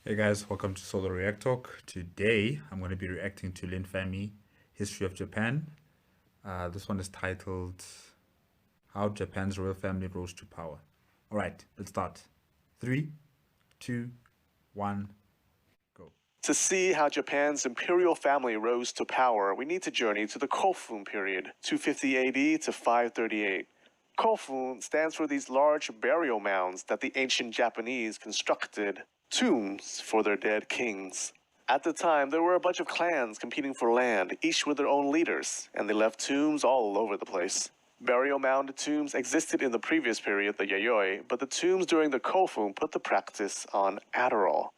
Hey guys, welcome to Solo React Talk. Today I'm going to be reacting to linfamy, History of Japan. This one is titled How Japan's Royal Family Rose to Power. All right, let's start. Three, two, one, go. To see how Japan's imperial family rose to power, we need to journey to the Kofun period, 250 AD to 538. Kofun stands for these large burial mounds that the ancient Japanese constructed, tombs for their dead kings. At the time, there were a bunch of clans competing for land, each with their own leaders, and they left tombs all over the place. Burial mound tombs existed in the previous period, the Yayoi, but the tombs during the Kofun put the practice on Adderall.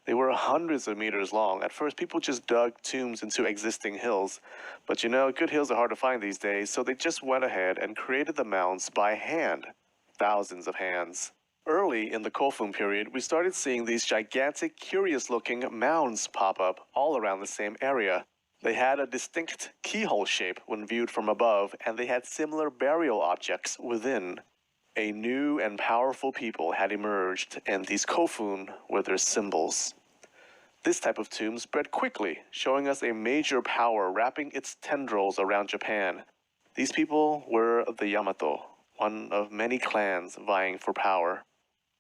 They were hundreds of meters long. At first, people just dug tombs into existing hills. But you know, good hills are hard to find these days, so they just went ahead and created the mounds by hand. Thousands of hands. Early in the Kofun period, we started seeing these gigantic, curious-looking mounds pop up all around the same area. They had a distinct keyhole shape when viewed from above, and they had similar burial objects within. A new and powerful people had emerged, and these kofun were their symbols. This type of tomb spread quickly, showing us a major power wrapping its tendrils around Japan. These people were the Yamato, one of many clans vying for power.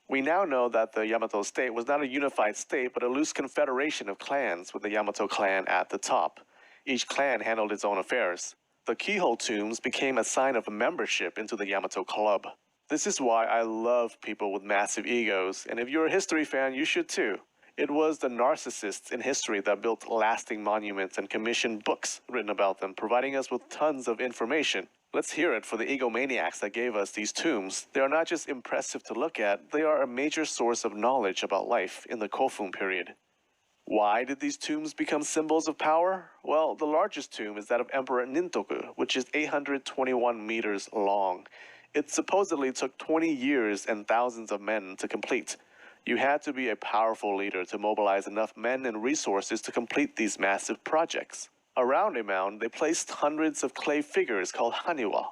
We now know that the Yamato state was not a unified state, but a loose confederation of clans, with the Yamato clan at the top. Each clan handled its own affairs. The keyhole tombs became a sign of membership into the Yamato club. This is why I love people with massive egos, and if you're a history fan, you should too. It was the narcissists in history that built lasting monuments and commissioned books written about them, providing us with tons of information. Let's hear it for the egomaniacs that gave us these tombs. They are not just impressive to look at, they are a major source of knowledge about life in the Kofun period. Why did these tombs become symbols of power? Well, the largest tomb is that of Emperor Nintoku, which is 821 meters long. It supposedly took 20 years and thousands of men to complete. You had to be a powerful leader to mobilize enough men and resources to complete these massive projects. Around a mound, they placed hundreds of clay figures called haniwa.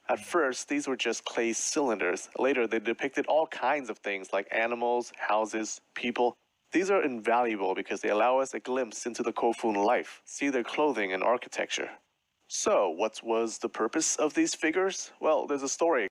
At first, these were just clay cylinders. Later, they depicted all kinds of things like animals, houses, people. These are invaluable because they allow us a glimpse into the Kofun life, see their clothing and architecture. So, what was the purpose of these figures? Well, there's a story.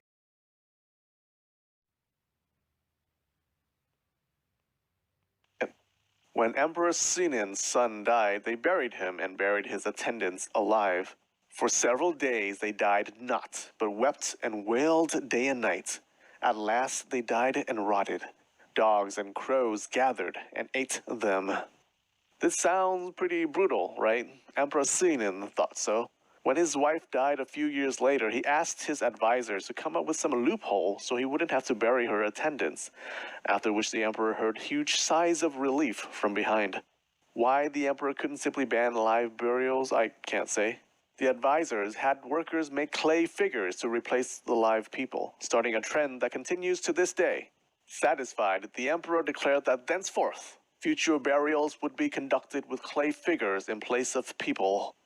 When Emperor Sinin's son died, they buried him and buried his attendants alive. For several days they died not, but wept and wailed day and night. At last they died and rotted. Dogs and crows gathered and ate them. This sounds pretty brutal, right? Emperor Sinin thought so. When his wife died a few years later, he asked his advisors to come up with some loophole so he wouldn't have to bury her attendants, after which the emperor heard huge sighs of relief from behind. Why the emperor couldn't simply ban live burials, I can't say. The advisors had workers make clay figures to replace the live people, starting a trend that continues to this day. Satisfied, the emperor declared that thenceforth, future burials would be conducted with clay figures in place of people.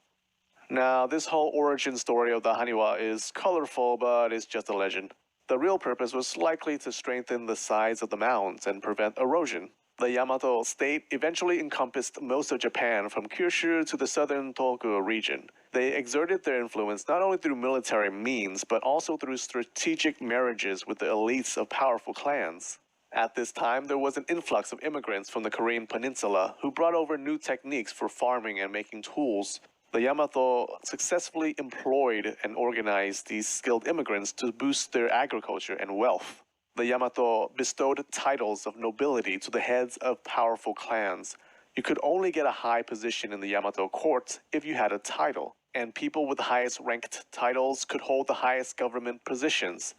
Now, this whole origin story of the Haniwa is colorful, but it's just a legend. The real purpose was likely to strengthen the sides of the mounds and prevent erosion. The Yamato state eventually encompassed most of Japan from Kyushu to the southern Tohoku region. They exerted their influence not only through military means, but also through strategic marriages with the elites of powerful clans. At this time, there was an influx of immigrants from the Korean peninsula who brought over new techniques for farming and making tools. The Yamato successfully employed and organized these skilled immigrants to boost their agriculture and wealth. The Yamato bestowed titles of nobility to the heads of powerful clans. You could only get a high position in the Yamato court if you had a title, and people with the highest ranked titles could hold the highest government positions.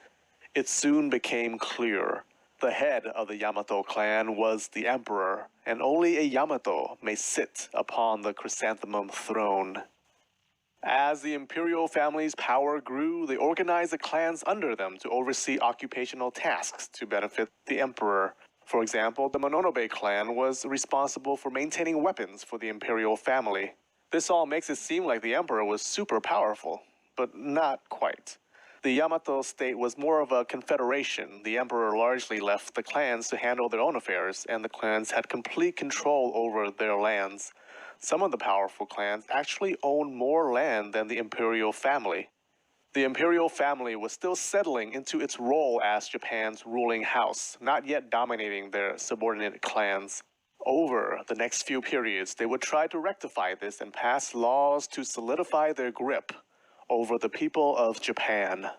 It soon became clear. The head of the Yamato clan was the emperor, and only a Yamato may sit upon the chrysanthemum throne. As the imperial family's power grew, they organized the clans under them to oversee occupational tasks to benefit the emperor. For example, the Mononobe clan was responsible for maintaining weapons for the imperial family. This all makes it seem like the emperor was super powerful, but not quite. The Yamato state was more of a confederation. The emperor largely left the clans to handle their own affairs, and the clans had complete control over their lands. Some of the powerful clans actually owned more land than the imperial family. The imperial family was still settling into its role as Japan's ruling house, not yet dominating their subordinate clans. Over the next few periods, they would try to rectify this and pass laws to solidify their grip over the people of Japan.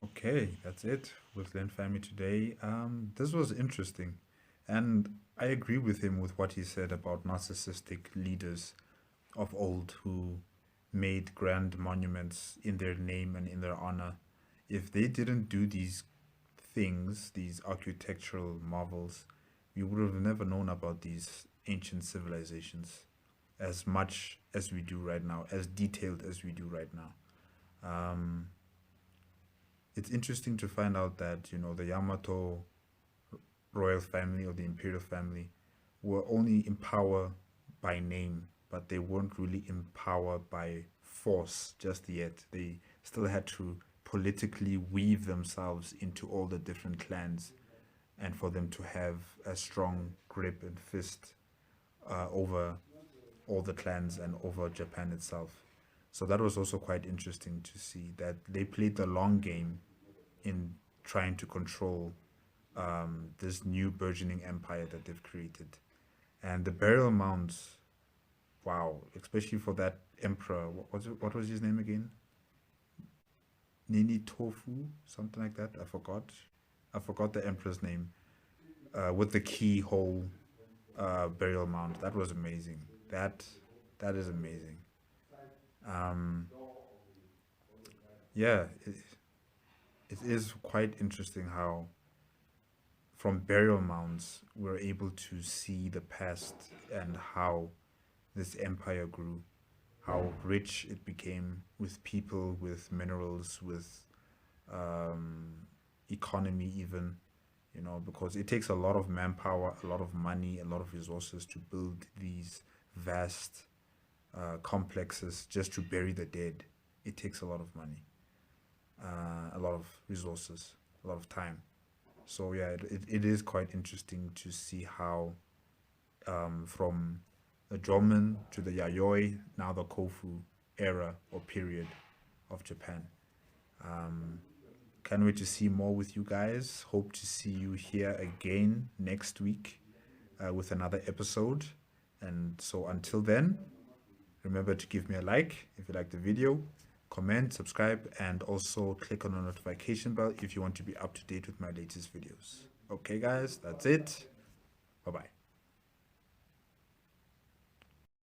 Okay, that's it with linfamy today. This was interesting, and I agree with him with what he said about narcissistic leaders of old who made grand monuments in their name and in their honor. If they didn't do these things, these architectural marvels, we would have never known about these ancient civilizations as much as we do right now, as detailed as we do right now. Um, it's interesting to find out that, the Yamato royal family or the imperial family were only in power by name, but they weren't really in power by force just yet. They still had to politically weave themselves into all the different clans and for them to have a strong grip and fist over all the clans and over Japan itself. So that was also quite interesting to see that they played the long game in trying to control this new burgeoning empire that they've created. And the burial mounds, wow, especially for that emperor, what was his name again? Nini Tofu, something like that. I forgot the emperor's name. With the keyhole burial mound, that was amazing. That is amazing. Um, yeah, it is quite interesting how from burial mounds we're able to see the past and how this empire grew, how rich it became with people, with minerals, with um, economy even, because it takes a lot of manpower, a lot of money, a lot of resources to build these vast complexes just to bury the dead. It takes a lot of money, a lot of resources, a lot of time. So yeah, it is quite interesting to see how from the Jomon to the Yayoi, now the Kofu era or period of Japan. Can't wait to see more with you guys. Hope to see you here again next week with another episode. And so until then, remember to give me a like if you like the video, comment, subscribe, and also click on the notification bell if you want to be up to date with my latest videos. Okay, guys, that's it. Bye-bye.